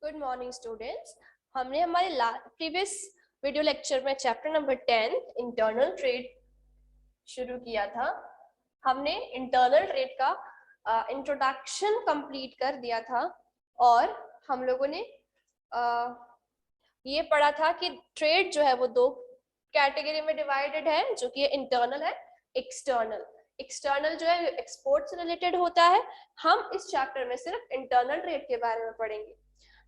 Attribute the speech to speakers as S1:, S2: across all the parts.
S1: Good morning students. हमने हमारे previous video lecture में चैप्टर नंबर 10 इंटरनल ट्रेड शुरू किया था। हमने इंटरनल ट्रेड का इंट्रोडक्शन कंप्लीट कर दिया था और हम लोगों ने ये पढ़ा था कि ट्रेड जो है वो दो कैटेगरी में डिवाइडेड है, जो कि इंटरनल है, एक्सटर्नल। एक्सटर्नल जो है एक्सपोर्ट से रिलेटेड होता है। हम इस चैप्टर में सिर्फ इंटरनल ट्रेड के बारे में पढ़ेंगे।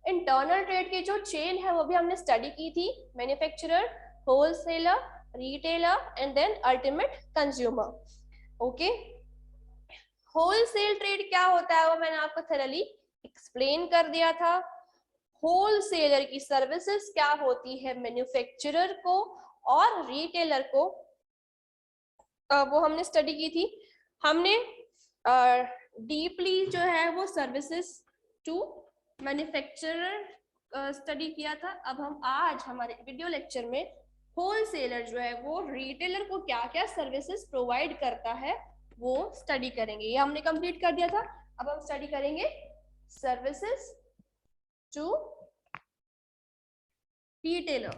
S1: इंटरनल ट्रेड की जो चेन है वो भी हमने स्टडी की थी, manufacturer, wholesaler, retailer and then ultimate consumer. Okay, wholesale trade क्या होता है वो मैंने आपको थरली एक्सप्लेन कर दिया था। होलसेलर की सर्विसेज क्या होती है मैन्युफैक्चरर को और रिटेलर को, वो हमने स्टडी की थी। हमने डीपली जो है वो सर्विसेज टू मैन्युफैक्चरर स्टडी किया था। अब हम आज हमारे वीडियो लेक्चर में होलसेलर जो है वो रिटेलर को क्या क्या सर्विसेज प्रोवाइड करता है वो स्टडी करेंगे। ये हमने कंप्लीट कर दिया था। अब हम स्टडी करेंगे services to retailer.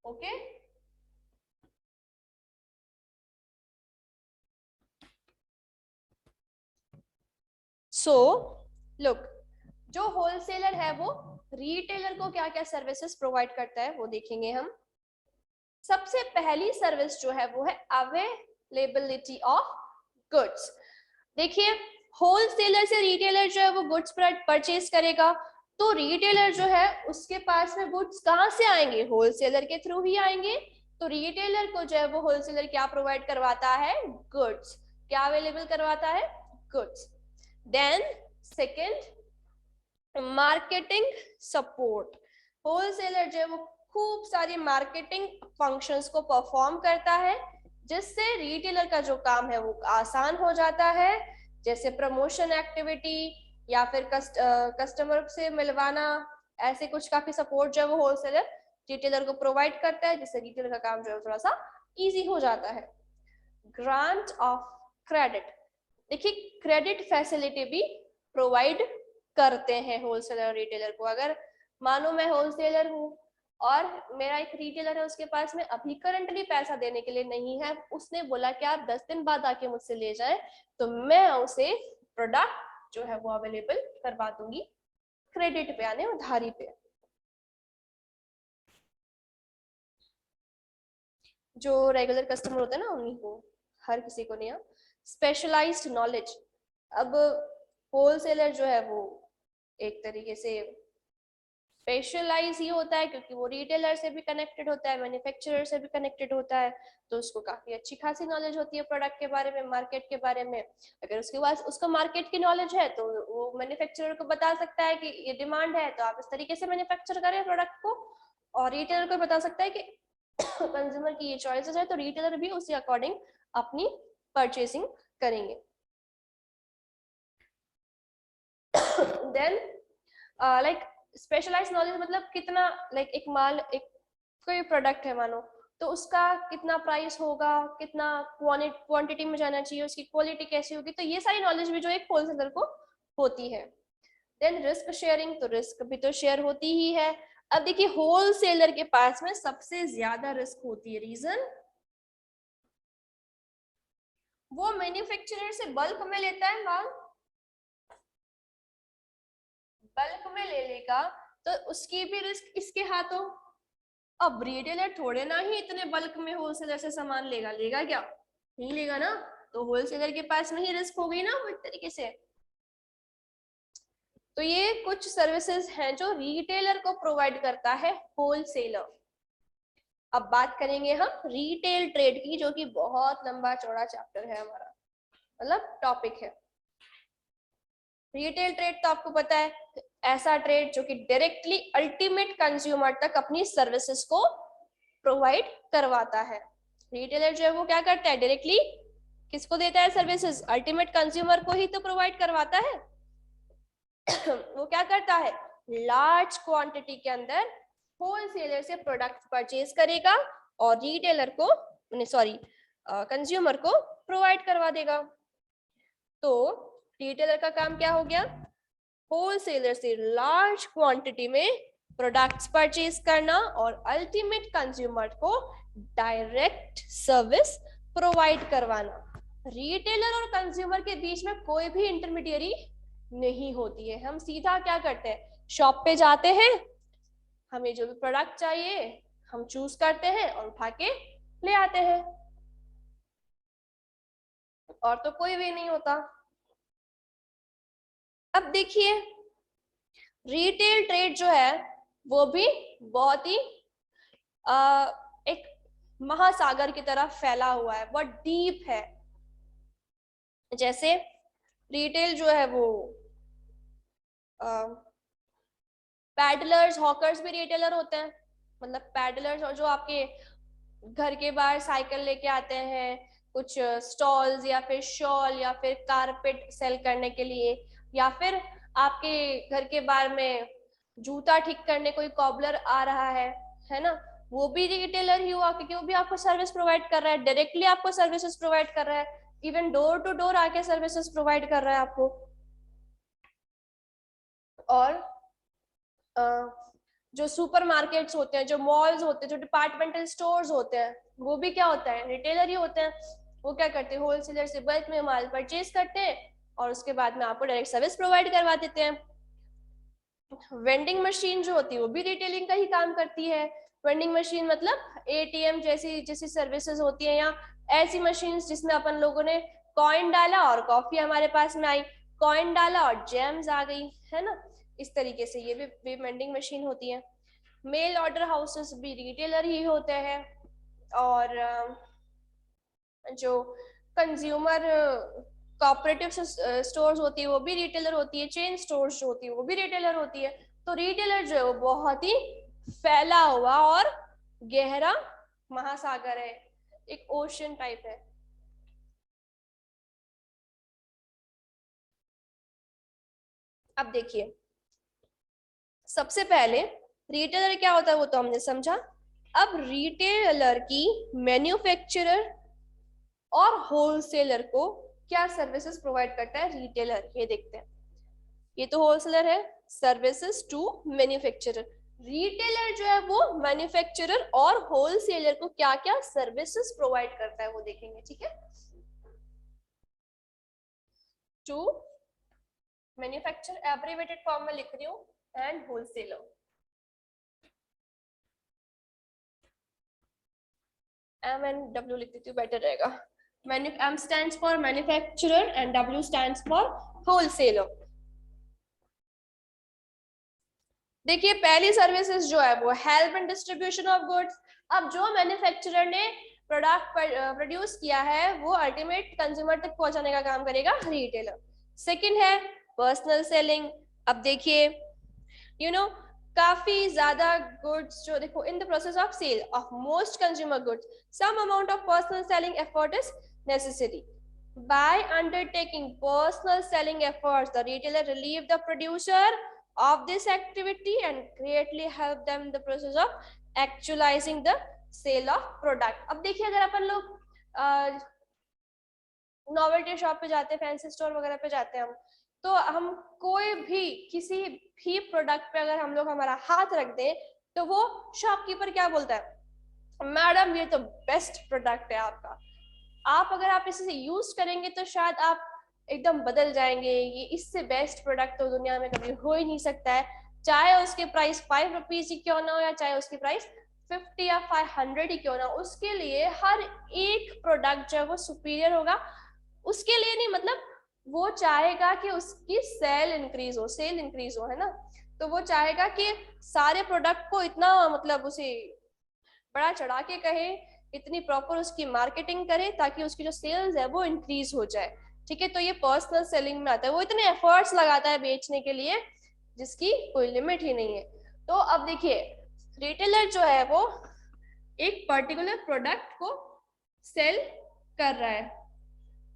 S1: Okay, so look, जो होलसेलर है वो रिटेलर को क्या क्या सर्विसेज प्रोवाइड करता है वो देखेंगे हम। सबसे पहली सर्विस जो है वो है अवेलेबिलिटी ऑफ गुड्स। देखिए, होलसेलर से रिटेलर जो है वो गुड्स परचेज करेगा, तो रिटेलर जो है उसके पास में गुड्स कहाँ से आएंगे? होलसेलर के थ्रू ही आएंगे। तो रिटेलर को जो है वो होलसेलर क्या प्रोवाइड करवाता है? गुड्स। क्या अवेलेबल करवाता है? Goods. Then second, marketing support. Wholesaler जो है वो खूब सारी मार्केटिंग फंक्शंस को परफॉर्म करता है, जिससे रिटेलर का जो काम है वो आसान हो जाता है, जैसे प्रमोशन एक्टिविटी या फिर कस्टमर से मिलवाना। ऐसे कुछ काफी सपोर्ट जो है वो होलसेलर रिटेलर को प्रोवाइड करता है, जिससे रिटेलर का काम जो है थोड़ा सा इजी हो जाता है। Grant of credit. देखिए, क्रेडिट फैसिलिटी भी प्रोवाइड करते हैं होलसेलर और रिटेलर को। अगर मानो मैं होलसेलर हूँ और मेरा एक रिटेलर है, उसके पास में अभी करंटली पैसा देने के लिए नहीं है, उसने बोला कि आप 10 दिन बाद आके मुझसे ले जाएं, तो मैं उसे प्रोडक्ट जो है वो अवेलेबल करवा दूंगी क्रेडिट पे, यानी उधारी पे। जो रेगुलर कस्टमर होते हैं ना उन्हीं को, हर किसी को नहीं। Specialised knowledge. अब होलसेलर जो है वो एक तरीके से स्पेशलाइज ही होता है, क्योंकि वो रिटेलर से भी कनेक्टेड होता है, मैन्युफैक्चरर से भी कनेक्टेड होता है, तो उसको काफी अच्छी खासी नॉलेज होती है प्रोडक्ट के बारे में, मार्केट के बारे में। अगर उसके पास उसको मार्केट की नॉलेज है तो वो मैन्युफैक्चरर को बता सकता है कि ये डिमांड है तो आप इस तरीके से मैन्युफैक्चर करें प्रोडक्ट को, और रिटेलर को बता सकता है कि कंज्यूमर की ये चॉइसेस है, तो रिटेलर भी उसी अकॉर्डिंग अपनी परचेसिंग करेंगे। देन लाइक स्पेशलाइज्ड नॉलेज मतलब कितना, लाइक एक माल, एक कोई प्रोडक्ट है मानो, तो उसका कितना प्राइस होगा, कितना क्वांटिटी में जाना चाहिए, उसकी क्वालिटी कैसी होगी, तो ये सारी नॉलेज भी जो एक होलसेलर को होती है। देन रिस्क शेयरिंग, तो रिस्क भी तो शेयर होती ही है। अब देखिए, होलसेलर के पास में सबसे ज्यादा रिस्क होती है। रीजन, वो मैन्युफैक्चरर से बल्क में लेता है माल, बल्क में ले लेगा तो उसकी भी रिस्क इसके हाथों। अब रिटेलर थोड़े ना ही इतने बल्क में होलसेलर से सामान लेगा, लेगा क्या? नहीं लेगा ना, तो होलसेलर के पास में ही रिस्क हो गई ना वो एक तरीके से। तो ये कुछ सर्विसेज हैं जो रिटेलर को प्रोवाइड करता है होलसेलर। अब बात करेंगे हम रिटेल ट्रेड की, जो कि बहुत लंबा चौड़ा चैप्टर है हमारा, मतलब टॉपिक है। रिटेल ट्रेड तो आपको पता है, ऐसा ट्रेड जो कि डायरेक्टली अल्टीमेट कंज्यूमर तक अपनी सर्विसेज को प्रोवाइड करवाता है। रिटेलर जो है वो क्या करता है? डायरेक्टली किसको देता है सर्विसेज? अल्टीमेट कंज्यूमर को ही तो प्रोवाइड करवाता है। वो क्या करता है? लार्ज क्वांटिटी के अंदर होलसेलर से प्रोडक्ट परचेज करेगा और रिटेलर को, सॉरी, कंज्यूमर को प्रोवाइड करवा देगा। तो रिटेलर का काम क्या हो गया? होलसेलर से लार्ज क्वांटिटी में प्रोडक्ट्स परचेज करना और अल्टीमेट कंज्यूमर को डायरेक्ट सर्विस प्रोवाइड करवाना। रिटेलर और कंज्यूमर के बीच में कोई भी इंटरमीडियरी नहीं होती है। हम सीधा क्या करते हैं, शॉप पे जाते हैं, हमें जो भी प्रोडक्ट चाहिए हम चूज करते हैं और उठा के ले आते हैं, और तो कोई भी नहीं होता। अब देखिए रिटेल ट्रेड जो है वो भी बहुत ही एक महासागर की तरह फैला हुआ है, बहुत डीप है। जैसे रिटेल जो है वो पैडलर्स, हॉकर्स भी रिटेलर होते हैं। मतलब पैडलर्स और जो आपके घर के बाहर साइकिल लेके आते हैं कुछ स्टॉल्स या फिर शॉल या फिर कारपेट सेल करने के लिए, या फिर आपके घर के बाहर में जूता ठीक करने कोई कॉबलर आ रहा है ना, वो भी रिटेलर ही हुआ, क्योंकि वो भी आपको सर्विस प्रोवाइड कर रहा है, डायरेक्टली आपको सर्विसेज प्रोवाइड कर रहा है, इवन डोर टू डोर आके सर्विसेज प्रोवाइड कर रहा है आपको। और जो सुपरमार्केट्स होते हैं, जो मॉल्स होते हैं, जो डिपार्टमेंटल स्टोर्स होते हैं, वो भी क्या होता है, रिटेलर ही होते हैं। वो क्या करते हैं, होलसेलर से बल्क में माल परचेज करते हैं और उसके बाद में आपको डायरेक्ट सर्विस प्रोवाइड करवा देते हैं। वेंडिंग मशीन जो होती है वो भी रिटेलिंग का ही काम करती है। वेंडिंग मशीन मतलब एटीएम जैसी जैसी सर्विसेज होती है, या ऐसी मशीन जिसमें अपन लोगों ने कॉइन डाला और कॉफी हमारे पास में आई, कॉइन डाला और जैम्स आ गई, है ना। इस तरीके से ये भी वेंडिंग मशीन होती है। मेल ऑर्डर हाउसेस भी रिटेलर ही होते हैं। और जो कंज्यूमर कोऑपरेटिव स्टोर्स होती है वो भी रिटेलर होती है, चेन स्टोर्स जो होती है वो भी रिटेलर होती है। तो रिटेलर जो है वो बहुत ही फैला हुआ और गहरा महासागर है, एक ओशन टाइप है। अब देखिए सबसे पहले रिटेलर क्या होता है वो तो हमने समझा। अब रिटेलर की मैन्युफैक्चरर और होलसेलर को क्या सर्विसेज प्रोवाइड करता है रिटेलर, ये देखते हैं। ये तो होलसेलर है, सर्विसेज टू मैन्युफैक्चरर। रिटेलर जो है वो मैन्युफैक्चरर और होलसेलर को क्या क्या सर्विसेज प्रोवाइड करता है वो देखेंगे, ठीक है। टू मैन्युफैक्चर एब्रिवेटेड फॉर्म में लिख रही हूँ, and wholesaler. M and W लिख देती हूँ, बेटर रहेगा। M stands for manufacturer and W stands for wholesaler। देखिए पहली सर्विसेज जो है वो help and distribution of goods. अब जो मैन्युफैक्चरर ने प्रोडक्ट प्रोड्यूस किया है वो अल्टीमेट कंज्यूमर तक पहुंचाने का काम करेगा रिटेलर। सेकंड है पर्सनल सेलिंग। अब देखिए काफी ज्यादा गुड्स जो देखो in the process of sale of most consumer goods some amount of personal selling effort is necessary. By undertaking personal selling efforts, the retailer relieve the producer of this activity and greatly help them in the process of actualizing the sale of product। अब देखिए अगर अपन लोग novelty shop पे जाते हैं, fancy store वगैरह पे जाते हैं हम, तो हम कोई भी किसी भी प्रोडक्ट पे अगर हम लोग हमारा हाथ रख दें तो वो शॉपकीपर क्या बोलता है, मैडम ये तो बेस्ट प्रोडक्ट है आपका, आप अगर आप इसे यूज करेंगे तो शायद आप एकदम बदल जाएंगे, ये इससे बेस्ट प्रोडक्ट तो दुनिया में कभी हो ही नहीं सकता है। चाहे उसके प्राइस 5 रुपीज ही क्यों ना हो, या चाहे उसकी प्राइस 50 या 500 ही क्यों ना, उसके लिए हर एक प्रोडक्ट जो है वो सुपीरियर होगा। उसके लिए नहीं, मतलब वो चाहेगा कि उसकी सेल इंक्रीज हो, है ना। तो वो चाहेगा कि सारे प्रोडक्ट को इतना मतलब उसे बड़ा चढ़ा के कहे, इतनी प्रॉपर उसकी मार्केटिंग करे ताकि उसकी जो सेल्स है वो इंक्रीज हो जाए, ठीक है। तो ये पर्सनल सेलिंग में आता है, वो इतने एफर्ट्स लगाता है बेचने के लिए जिसकी कोई लिमिट ही नहीं है। तो अब देखिए रिटेलर जो है वो एक पर्टिकुलर प्रोडक्ट को सेल कर रहा है,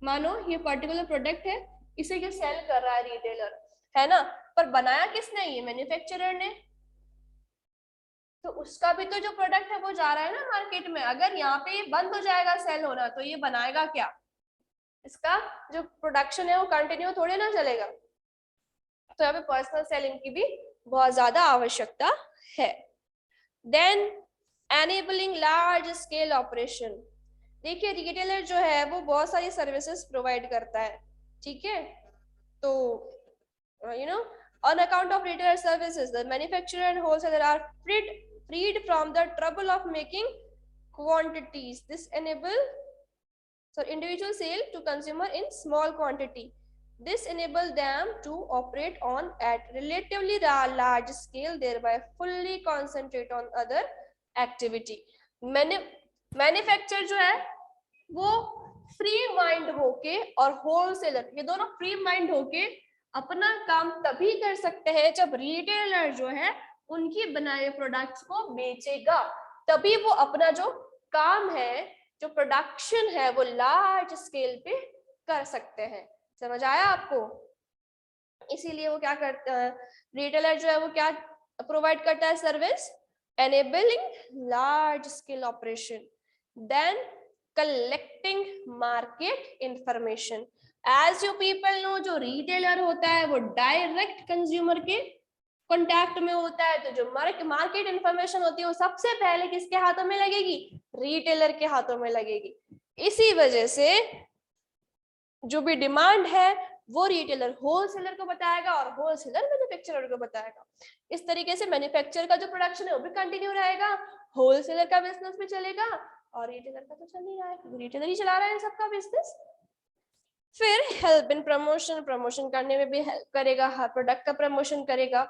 S1: मानो ये पर्टिकुलर प्रोडक्ट है, इसे ये सेल कर रहा है रिटेलर, है ना। पर बनाया किसने, ये मैन्युफैक्चरर ने। तो उसका भी तो जो प्रोडक्ट है वो जा रहा है ना मार्केट में। अगर यहाँ पे ये बंद हो जाएगा सेल होना तो ये बनाएगा क्या, इसका जो प्रोडक्शन है वो कंटिन्यू थोड़ी ना चलेगा। तो यहाँ पे पर्सनल सेलिंग की भी बहुत ज्यादा आवश्यकता है। Then enabling large scale operation. देखिए रिटेलर जो है वो बहुत सारी सर्विसेज प्रोवाइड करता है, ठीक है। तो on account of retailer services, the manufacturer and wholesaler are freed from the trouble of making quantities. This enable individual sale to consumer in small quantity. This enable them to operate on at relatively large scale, thereby fully concentrate on other activity. Manufacture जो है वो free mind होके और wholesaler ये दोनों free mind होके अपना काम तभी कर सकते हैं जब रिटेलर जो है उनकी बनाए प्रोडक्ट्स को बेचेगा, तभी वो अपना जो काम है, जो प्रोडक्शन है, वो लार्ज स्केल पे कर सकते हैं। समझ आया आपको? इसीलिए वो क्या करता है, रिटेलर जो है वो क्या प्रोवाइड करता है service, enabling large scale operation, then collecting market information. As you people know, जो रिटेलर होता है वो डायरेक्ट कंज्यूमर के कॉन्टैक्ट में होता है, तो जो मार्केट इंफॉर्मेशन होती है वो सबसे पहले किसके हाथों में लगेगी, रिटेलर के हाथों में लगेगी। इसी वजह से जो भी डिमांड है वो रिटेलर होलसेलर को बताएगा और होलसेलर मैन्युफैक्चरर को बताएगा। इस तरीके से मैन्युफैक्चरर का जो प्रोडक्शन है वो भी कंटिन्यू रहेगा, होलसेलर का बिजनेस भी चलेगा और रिटेलर का तो चल ही रहा है, रिटेलर ही चला रहा है सबका बिजनेस। फिर हेल्प इन प्रमोशन, प्रमोशन करने में भी हेल्प करेगा, हर प्रोडक्ट का प्रमोशन करेगा।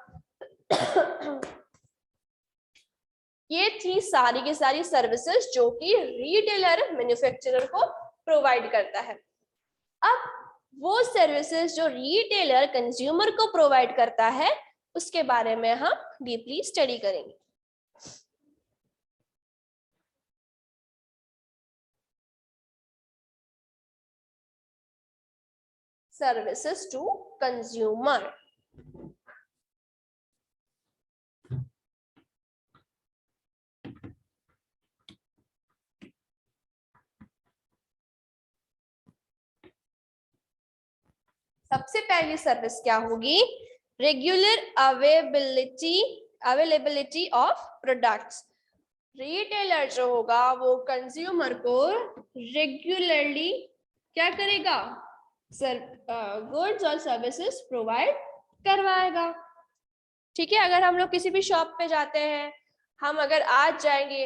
S1: ये थी सारी की सारी सर्विसेज जो कि रिटेलर मैन्युफैक्चरर को प्रोवाइड करता है। अब वो सर्विसेज जो रिटेलर कंज्यूमर को प्रोवाइड करता है उसके बारे में हम डीपली स्टडी करेंगे। Services to consumer. सबसे पहली सर्विस क्या होगी, regular availability of products. Retailer जो होगा वो कंज्यूमर को रेगुलरली क्या करेगा, गुड्स और सर्विसेज प्रोवाइड करवाएगा। ठीक है, अगर हम लोग किसी भी शॉप पे जाते हैं, हम अगर आज जाएंगे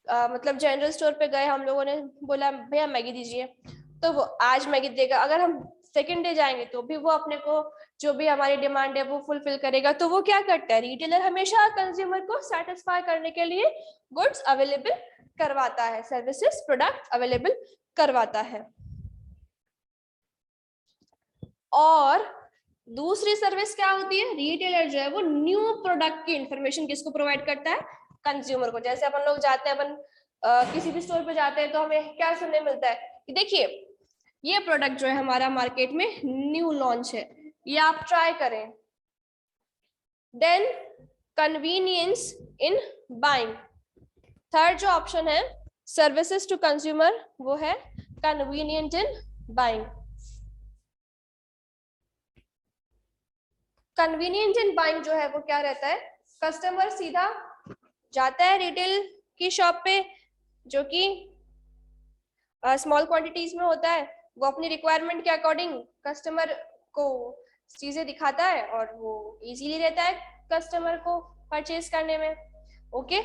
S1: मतलब जनरल स्टोर पे गए, हम लोगों ने बोला भैया मैगी दीजिए, तो वो आज मैगी देगा। अगर हम सेकेंड डे जाएंगे तो भी वो अपने को जो भी हमारी डिमांड है वो फुलफिल करेगा। तो वो क्या करता है, रिटेलर हमेशा कंज्यूमर को सेटिस्फाई करने के लिए गुड्स अवेलेबल करवाता है, सर्विसेज प्रोडक्ट अवेलेबल करवाता है। और दूसरी सर्विस क्या होती है, रिटेलर जो है वो न्यू प्रोडक्ट की इंफॉर्मेशन किसको प्रोवाइड करता है, कंज्यूमर को। जैसे अपन लोग जाते हैं, अपन किसी भी स्टोर पे जाते हैं तो हमें क्या सुनने मिलता है कि देखिए ये प्रोडक्ट जो है हमारा मार्केट में न्यू लॉन्च है, ये आप ट्राई करें। Then convenience in buying. Third जो ऑप्शन है सर्विसेज टू कंज्यूमर वो है convenient in buying. Convenient in buying जो है वो क्या रहता है, कस्टमर सीधा जाता है रिटेल की शॉप पे जो कि स्मॉल क्वांटिटीज में होता है, वो अपनी रिक्वायरमेंट के अकॉर्डिंग कस्टमर को चीजें दिखाता है और वो इजीली रहता है कस्टमर को परचेज करने में। ओके,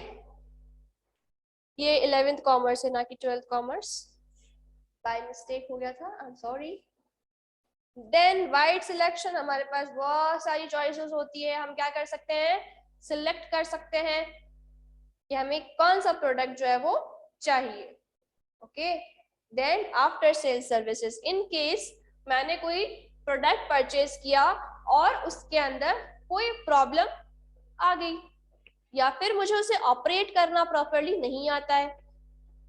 S1: ये 11th कॉमर्स है ना कि 12th कॉमर्स, बाय मिस्टेक हो गया था, I am sorry. Then wide selection, हमारे पास बहुत सारी चॉइसेस होती है, हम क्या कर सकते हैं, सिलेक्ट कर सकते हैं कि हमें कौन सा प्रोडक्ट जो है वो चाहिए। Okay, then after sale services, in case मैंने कोई प्रोडक्ट परचेज किया और उसके अंदर कोई प्रॉब्लम आ गई या फिर मुझे उसे ऑपरेट करना प्रॉपरली नहीं आता है,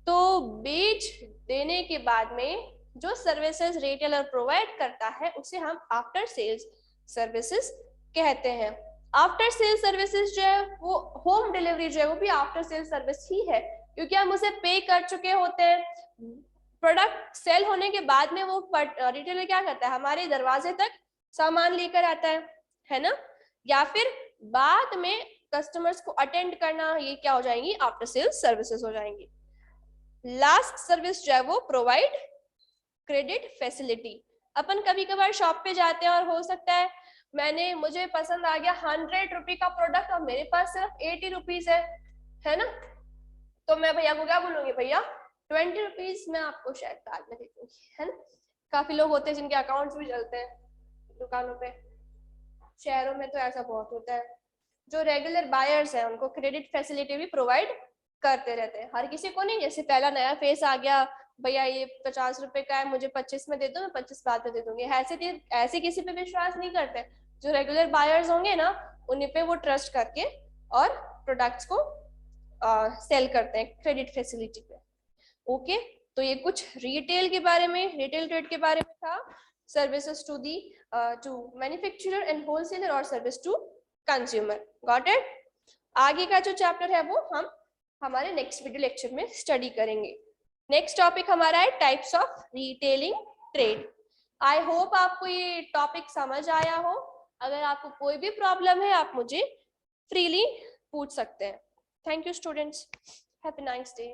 S1: तो बेच देने के बाद में जो सर्विसेज रिटेलर प्रोवाइड करता है उसे हम आफ्टर सेल्स सर्विसेज कहते हैं। आफ्टर सेल सर्विसेज जो है वो होम डिलीवरी जो है वो भी आफ्टर सेल सर्विस ही है, क्योंकि हम उसे पे कर चुके होते हैं। प्रोडक्ट सेल होने के बाद में वो रिटेलर क्या करता है, हमारे दरवाजे तक सामान लेकर आता है ना, या फिर बाद में कस्टमर्स को अटेंड करना, ये क्या हो जाएंगी, आफ्टर सेल्स सर्विसेज हो जाएंगी। लास्ट सर्विस जो है वो प्रोवाइड क्रेडिट फैसिलिटी। अपन कभी कभार शॉप पे जाते हैं और हो सकता है मुझे पसंद आ गया 100 रुपी का प्रोडक्ट और मेरे पास सिर्फ 80 रुपीज है ना, तो मैं भैया को क्या बोलूंगी, भैया 20 रुपीज मैं आपको शायद बाद में दे दूंगी, है ना। काफी लोग होते हैं जिनके अकाउंट्स भी चलते हैं दुकानों पे, शहरों में तो ऐसा बहुत होता है। जो रेगुलर बायर्स हैं उनको क्रेडिट फैसिलिटी भी प्रोवाइड करते रहते हैं, हर किसी को नहीं। जैसे पहला नया फेस आ गया, भैया ये 50 रुपए का है, मुझे 25 में दे दो, मैं 25 बाद में दे दूंगी, ऐसे किसी पे विश्वास नहीं करते। जो रेगुलर बायर्स होंगे ना, उन्हीं पे वो ट्रस्ट करके और प्रोडक्ट्स को सेल करते हैं क्रेडिट फैसिलिटी पे। ओके, तो ये कुछ रिटेल के बारे में, रिटेल ट्रेड के बारे में था। Services to the to manufacturer and wholesaler और service to consumer, got it. आगे का जो चैप्टर है वो हम हमारे नेक्स्ट वीडियो लेक्चर में स्टडी करेंगे। नेक्स्ट टॉपिक हमारा है types of retailing trade. I hope आपको ये टॉपिक समझ आया हो। अगर आपको कोई भी प्रॉब्लम है आप मुझे फ्रीली पूछ सकते हैं। Thank you students, have a nice day.